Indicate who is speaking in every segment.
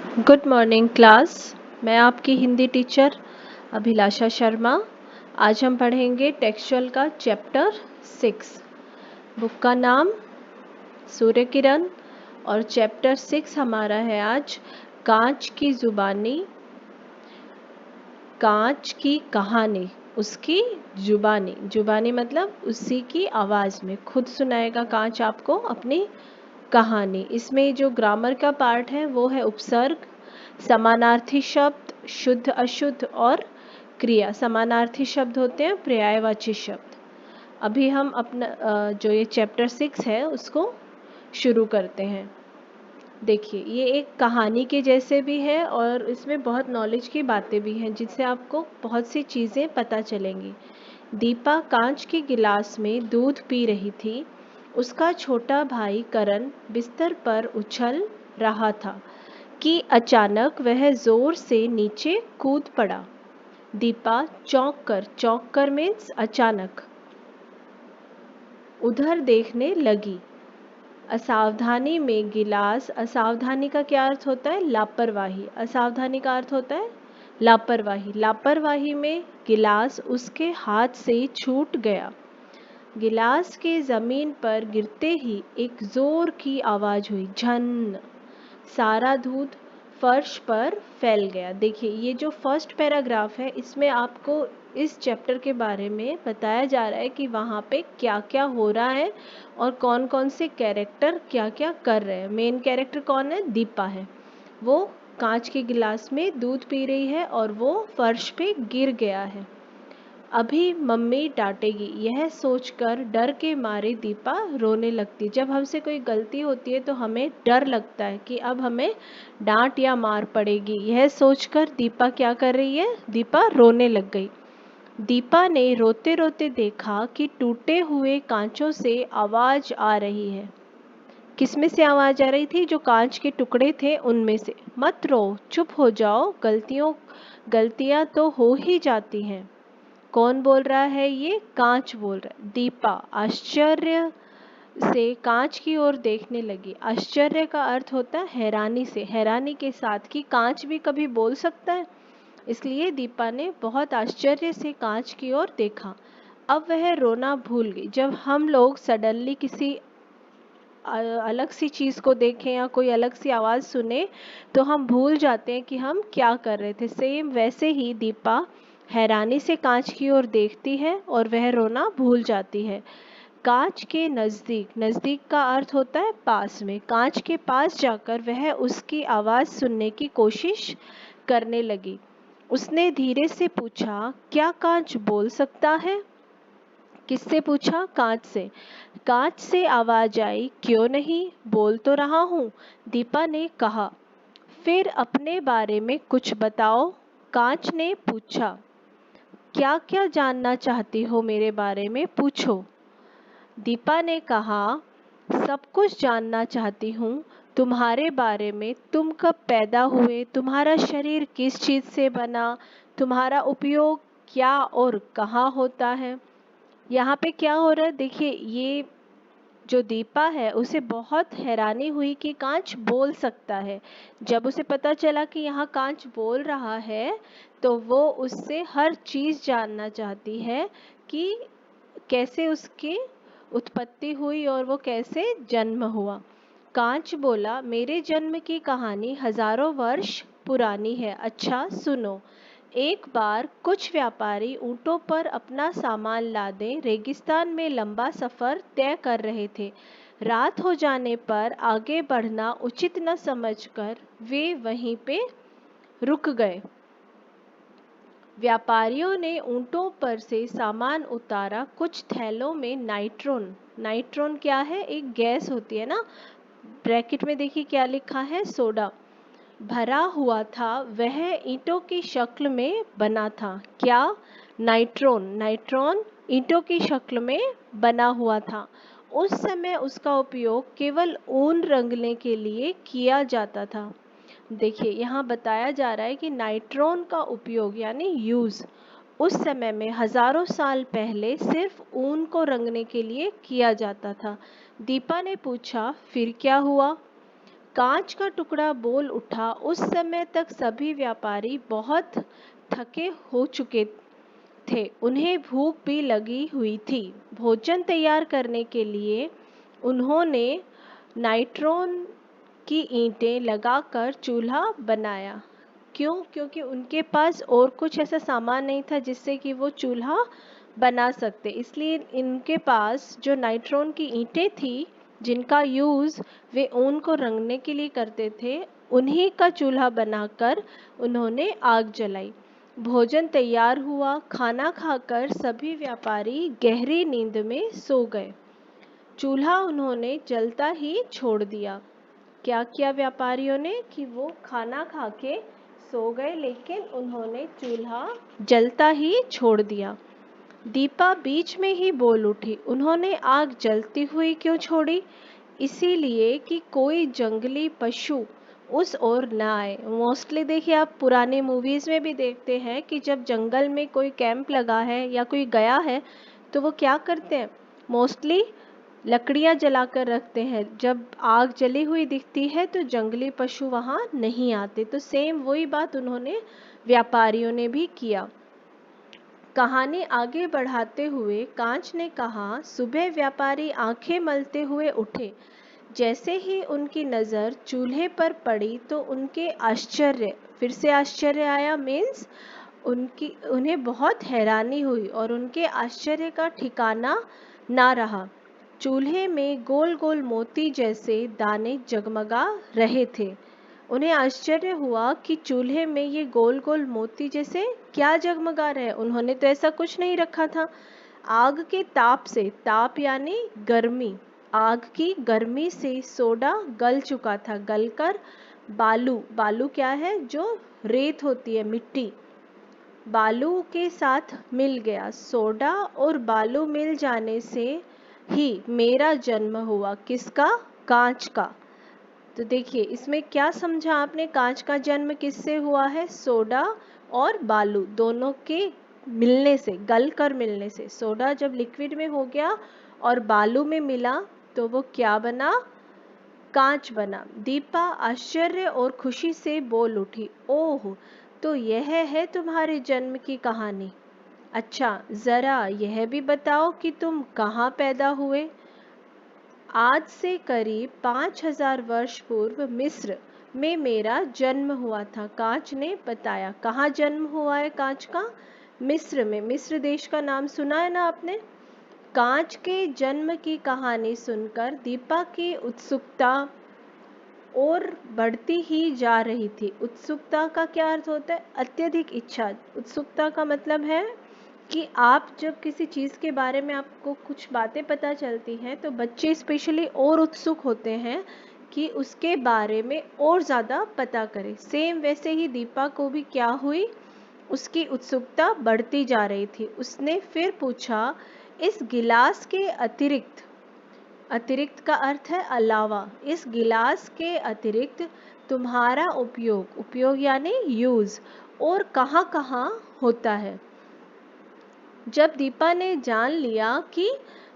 Speaker 1: Good morning class. मैं आपकी Hindi teacher अभिलाषा शर्मा। आज हम पढ़ेंगे टेक्सचुअल का चैप्टर 6। बुक का नाम सूर्य किरण और चैप्टर 6 हमारा है आज कांच की जुबानी, कांच की कहानी, उसकी जुबानी। जुबानी मतलब उसी की आवाज़ में खुद सुनाएगा कांच आपको अपनी कहानी। इसमें जो ग्रामर का पार्ट है वो है उपसर्ग, समानार्थी शब्द, शुद्ध अशुद्ध और क्रिया। समानार्थी शब्द होते हैं पर्यायवाची शब्द। अभी हम अपना जो ये चैप्टर 6 है उसको शुरू करते हैं। देखिए ये एक कहानी के जैसे भी है और इसमें बहुत नॉलेज की बातें भी हैं जिससे आपको बहुत सी चीज़ें पता चलेंगी। दीपा कांच के गिलास में दूध पी रही थी। उसका छोटा भाई करण बिस्तर पर उछल रहा था कि अचानक वह जोर से नीचे कूद पड़ा। दीपा चौंक कर मीन्स अचानक उधर देखने लगी। असावधानी में गिलास, असावधानी का क्या अर्थ होता है? लापरवाही। असावधानी का अर्थ होता है लापरवाही। लापरवाही में गिलास उसके हाथ से छूट गया। गिलास के जमीन पर गिरते ही एक जोर की आवाज हुई, झन। सारा दूध फर्श पर फैल गया। देखिए ये जो फर्स्ट पैराग्राफ है इसमें आपको इस चैप्टर के बारे में बताया जा रहा है कि वहाँ पे क्या क्या हो रहा है और कौन कौन से कैरेक्टर क्या क्या कर रहे हैं। मेन कैरेक्टर कौन है? दीपा है। वो कांच के गिलास में दूध पी रही है और वो फर्श पे गिर गया है। अभी मम्मी डांटेगी, यह सोचकर डर के मारे दीपा रोने लगती। जब हमसे कोई गलती होती है तो हमें डर लगता है कि अब हमें डांट या मार पड़ेगी। यह सोचकर दीपा क्या कर रही है? दीपा रोने लग गई। दीपा ने रोते रोते देखा कि टूटे हुए कांचों से आवाज आ रही है। किसमें से आवाज आ रही थी? जो कांच के टुकड़े थे उनमें से। मत रो, चुप हो जाओ, गलतियां तो हो ही जाती हैं। कौन बोल रहा है? ये कांच बोल रहा है। दीपा आश्चर्य से कांच की ओर देखने लगी। आश्चर्य का अर्थ होता है हैरानी से, हैरानी के साथ कि कांच भी कभी बोल सकता है। इसलिए दीपा ने बहुत आश्चर्य से कांच की ओर देखा। अब वह रोना भूल गई। जब हम लोग सडनली किसी अलग सी चीज़ को देखें या कोई अलग सी आवाज़ सुने तो हम भूल जाते हैं कि हम क्या कर रहे थे। सेम वैसे ही दीपा हैरानी से कांच की ओर देखती है और वह रोना भूल जाती है। कांच के नज़दीक, नज़दीक का अर्थ होता है पास में। कांच के पास जाकर वह उसकी आवाज़ सुनने की कोशिश करने लगी। उसने धीरे से पूछा, क्या कांच बोल सकता है? किससे पूछा? कांच से। कांच से आवाज आई, क्यों नहीं, बोल तो रहा हूँ, दीपा ने कहा। फिर अपने बारे में कुछ बताओ, कांच ने पूछा। क्या क्या जानना चाहती हो मेरे बारे में, पूछो, दीपा ने कहा। सब कुछ जानना चाहती हूँ तुम्हारे बारे में। तुम कब पैदा हुए, तुम्हारा शरीर किस चीज़ से बना, तुम्हारा उपयोग क्या और कहाँ होता है। यहाँ पे क्या हो रहा है? देखिए ये जो दीपा है उसे बहुत हैरानी हुई कि कांच बोल सकता है। जब उसे पता चला कि यहाँ कांच बोल रहा है तो वो उससे हर चीज़ जानना चाहती है कि कैसे उसकी उत्पत्ति हुई और वो कैसे जन्म हुआ। कांच बोला, मेरे जन्म की कहानी हजारों वर्ष पुरानी है। अच्छा सुनो। एक बार कुछ व्यापारी ऊंटों पर अपना सामान लादे रेगिस्तान में लंबा सफर तय कर रहे थे। रात हो जाने पर आगे बढ़ना उचित न समझकर वे वहीं पे रुक गए। व्यापारियों ने ऊंटों पर से सामान उतारा। कुछ थैलों में नाइट्रोन, नाइट्रोन क्या है? एक गैस होती है ना। ब्रैकेट में देखिए क्या लिखा है? सोडा भरा हुआ था। वह ईंटों की शक्ल में बना था। क्या? नाइट्रोन। नाइट्रोन ईंटों की शक्ल में बना हुआ था। उस समय उसका उपयोग केवल ऊन रंगने के लिए किया जाता था। देखिए यहाँ बताया जा रहा है कि नाइट्रोन का उपयोग यानी यूज उस समय में हजारों साल पहले सिर्फ ऊन को रंगने के लिए किया जाता था। दीपा ने पूछा, फिर क्या हुआ? कांच का टुकड़ा बोल उठा, उस समय तक सभी व्यापारी बहुत थके हो चुके थे, उन्हें भूख भी लगी हुई थी। भोजन तैयार करने के लिए उन्होंने नाइट्रोन की ईंटें लगाकर चूल्हा बनाया। क्यों? क्योंकि उनके पास और कुछ ऐसा सामान नहीं था जिससे कि वो चूल्हा बना सकते, इसलिए इनके पास जो नाइट्रोन की ईंटें थी जिनका यूज़ वे ऊन को रंगने के लिए करते थे, उन्हीं का चूल्हा बनाकर उन्होंने आग जलाई। भोजन तैयार हुआ। खाना खाकर सभी व्यापारी गहरी नींद में सो गए। चूल्हा उन्होंने जलता ही छोड़ दिया। क्या किया व्यापारियों ने कि वो खाना खा के सो गए, लेकिन उन्होंने चूल्हा जलता ही छोड़ दिया। दीपा बीच में ही बोल उठी, उन्होंने आग जलती हुई क्यों छोड़ी? इसीलिए कि कोई जंगली पशु उस ओर न आए। मोस्टली देखिए, आप पुराने मूवीज़ में भी देखते हैं कि जब जंगल में कोई कैंप लगा है या कोई गया है तो वो क्या करते हैं, मोस्टली लकड़ियाँ जलाकर रखते हैं। जब आग जली हुई दिखती है तो जंगली पशु वहाँ नहीं आते। तो सेम वही बात उन्होंने व्यापारियों ने भी किया। कहानी आगे बढ़ाते हुए कांच ने कहा, सुबह व्यापारी आंखें मलते हुए उठे। जैसे ही उनकी नज़र चूल्हे पर पड़ी तो फिर से आश्चर्य आया। मीन्स उन्हें बहुत हैरानी हुई और उनके आश्चर्य का ठिकाना ना रहा। चूल्हे में गोल गोल मोती जैसे दाने जगमगा रहे थे। उन्हें आश्चर्य हुआ कि चूल्हे में ये गोल गोल मोती जैसे क्या जगमगा रहे हैं। उन्होंने तो ऐसा कुछ नहीं रखा था। आग के ताप से, ताप यानी गर्मी, आग की गर्मी से सोडा गल चुका था। गलकर बालू क्या है? जो रेत होती है, मिट्टी, बालू के साथ मिल गया। सोडा और बालू मिल जाने से ही मेरा जन्म हुआ। किसका? कांच का। तो देखिए इसमें क्या समझा आपने? कांच का जन्म किससे हुआ है? सोडा और बालू दोनों के मिलने से, गल कर मिलने से। सोडा जब लिक्विड में हो गया और बालू में मिला तो वो क्या बना? कांच बना। दीपा आश्चर्य और खुशी से बोल उठी, ओह, तो यह है तुम्हारे जन्म की कहानी। अच्छा, जरा यह भी बताओ कि तुम कहाँ पैदा हुए? आज से करीब 5000 वर्ष पूर्व मिस्र में मेरा जन्म हुआ था। कांच ने बताया। कहाँ जन्म हुआ है कांच का? मिस्र में। मिस्र देश का नाम सुना है ना आपने? कांच के जन्म की कहानी सुनकर दीपा की उत्सुकता और बढ़ती ही जा रही थी। उत्सुकता का क्या अर्थ होता है? अत्यधिक इच्छा। उत्सुकता का मतलब है कि आप जब किसी चीज़ के बारे में आपको कुछ बातें पता चलती हैं तो बच्चे स्पेशली और उत्सुक होते हैं कि उसके बारे में और ज़्यादा पता करें। सेम वैसे ही दीपा को भी क्या हुई? उसकी उत्सुकता बढ़ती जा रही थी। उसने फिर पूछा, इस गिलास के अतिरिक्त, अतिरिक्त का अर्थ है अलावा, इस गिलास के अतिरिक्त तुम्हारा उपयोग, उपयोग यानी यूज़, और कहाँ कहाँ होता है? जब दीपा ने जान लिया कि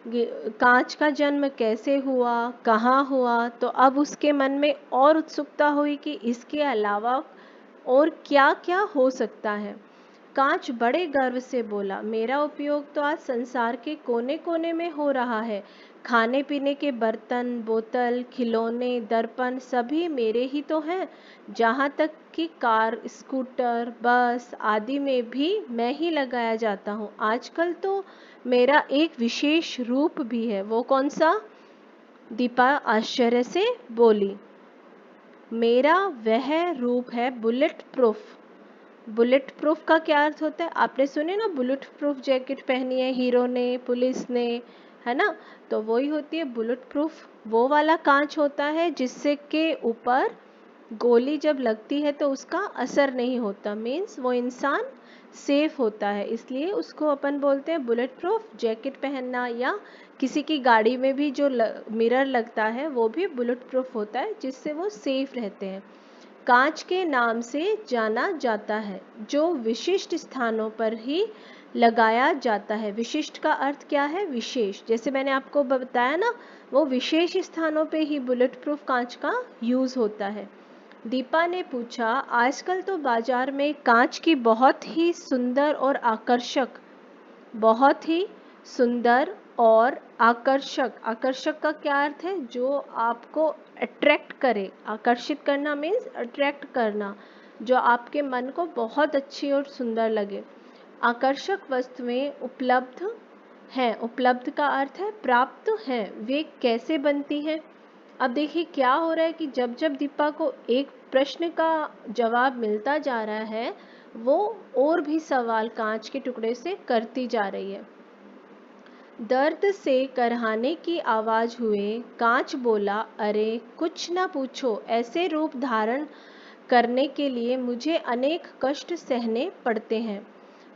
Speaker 1: कांच का जन्म कैसे हुआ, कहाँ हुआ, तो अब उसके मन में और उत्सुकता हुई कि इसके अलावा और क्या क्या हो सकता है। कांच बड़े गर्व से बोला, मेरा उपयोग तो आज संसार के कोने कोने में हो रहा है। खाने पीने के बर्तन, बोतल, खिलौने, दर्पण सभी मेरे ही तो हैं। जहाँ तक कि कार, स्कूटर, बस आदि में भी मैं ही लगाया जाता हूँ। आजकल तो मेरा एक विशेष रूप भी है। वो कौन सा? दीपा आश्चर्य से बोली, मेरा वह रूप है बुलेट प्रूफ। बुलेट प्रूफ का क्या अर्थ होता है? आपने सुने ना, बुलेट प्रूफ जैकेट पहनी है हीरो ने, पुलिस ने, है ना? तो वही होती है बुलेट प्रूफ। वो वाला कांच होता है जिससे के ऊपर गोली जब लगती है तो उसका असर नहीं होता। मीन्स वो इंसान सेफ होता है, इसलिए उसको अपन बोलते हैं बुलेट प्रूफ जैकेट पहनना। या किसी की गाड़ी में भी जो मिरर लगता है वो भी बुलेट प्रूफ होता है, जिससे वो सेफ रहते हैं। कांच के नाम से जाना जाता है जो विशिष्ट स्थानों पर ही लगाया जाता है। विशिष्ट का अर्थ क्या है? विशेष। जैसे मैंने आपको बताया ना, वो विशेष स्थानों पे ही बुलेट प्रूफ कांच का यूज होता है। दीपा ने पूछा, आजकल तो बाजार में कांच की बहुत ही सुंदर और आकर्षक, बहुत ही सुंदर और आकर्षक, आकर्षक का क्या अर्थ है? जो आपको अट्रैक्ट करे। आकर्षित करना मीन्स अट्रैक्ट करना, जो आपके मन को बहुत अच्छी और सुंदर लगे। आकर्षक वस्तुएं उपलब्ध हैं। उपलब्ध का अर्थ है प्राप्त हैं। वे कैसे बनती हैं? अब देखिए क्या हो रहा है कि जब जब दीपा को एक प्रश्न का जवाब मिलता जा रहा है, वो और भी सवाल कांच के टुकड़े से करती जा रही है। दर्द से करहाने की आवाज हुए कांच बोला, अरे कुछ ना पूछो, ऐसे रूप धारण करने के लिए मुझे अनेक कष्ट सहने पड़ते हैं।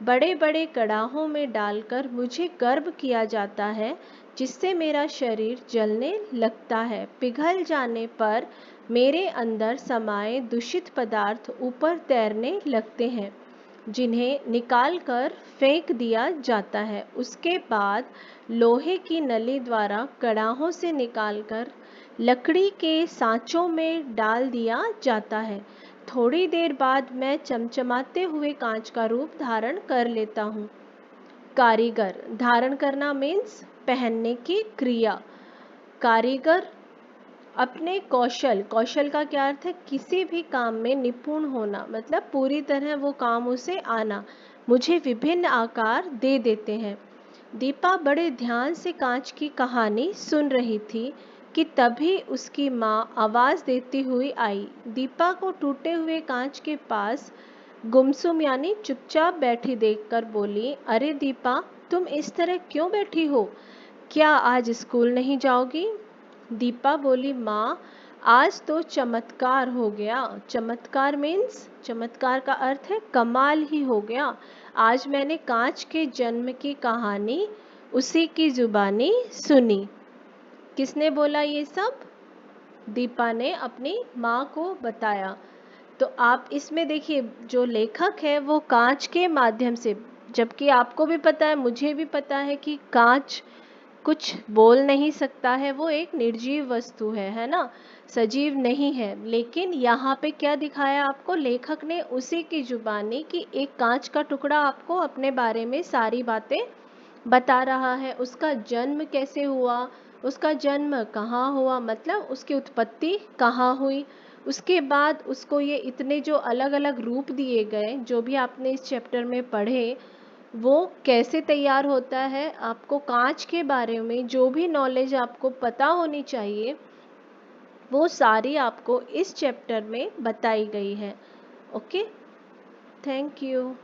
Speaker 1: बड़े बड़े कड़ाहों में डालकर मुझे गर्म किया जाता है, जिससे मेरा शरीर जलने लगता है। पिघल जाने पर मेरे अंदर समाये दूषित पदार्थ ऊपर तैरने लगते हैं, जिन्हें निकालकर फेंक दिया जाता है। उसके बाद लोहे की नली द्वारा कड़ाहों से निकालकर लकड़ी के सांचों में डाल दिया जाता है। थोड़ी देर बाद मैं चमचमाते हुए कांच का रूप धारण कर लेता हूँ। कारीगर, धारण करना मीन्स पहनने की क्रिया। कारीगर अपने कौशल, कौशल का क्या अर्थ है? किसी भी काम में निपुण होना, मतलब पूरी तरह वो काम उसे आना, मुझे विभिन्न आकार दे देते हैं। दीपा बड़े ध्यान से कांच की कहानी सुन रही थी कि तभी उसकी माँ आवाज देती हुई आई। दीपा को टूटे हुए कांच के पास गुमसुम यानी चुपचाप बैठी देखकर बोली, अरे दीपा, तुम इस तरह क्यों बैठी हो? क्या आज स्कूल नहीं जाओगी? दीपा बोली, माँ, आज तो चमत्कार हो गया। चमत्कार मीन्स, चमत्कार का अर्थ है कमाल ही हो गया। आज मैंने कांच के जन्म की कहानी उसी की जुबानी सुनी। किसने बोला ये सब? दीपा ने अपनी माँ को बताया। तो आप इसमें देखिए, जो लेखक है वो कांच के माध्यम से, जबकि आपको भी पता है, मुझे भी पता है कि कांच कुछ बोल नहीं सकता है, वो एक निर्जीव वस्तु है ना, सजीव नहीं है। लेकिन यहाँ पे क्या दिखाया आपको लेखक ने? उसी की जुबानी कि एक कांच का टुकड़ा आपको अपने बारे में सारी बातें बता रहा है। उसका जन्म कैसे हुआ, उसका जन्म कहाँ हुआ, मतलब उसकी उत्पत्ति कहाँ हुई, उसके बाद उसको ये इतने जो अलग अलग रूप दिए गए, जो भी आपने इस चैप्टर में पढ़े, वो कैसे तैयार होता है। आपको कांच के बारे में जो भी नॉलेज आपको पता होनी चाहिए, वो सारी आपको इस चैप्टर में बताई गई है। Okay, thank you.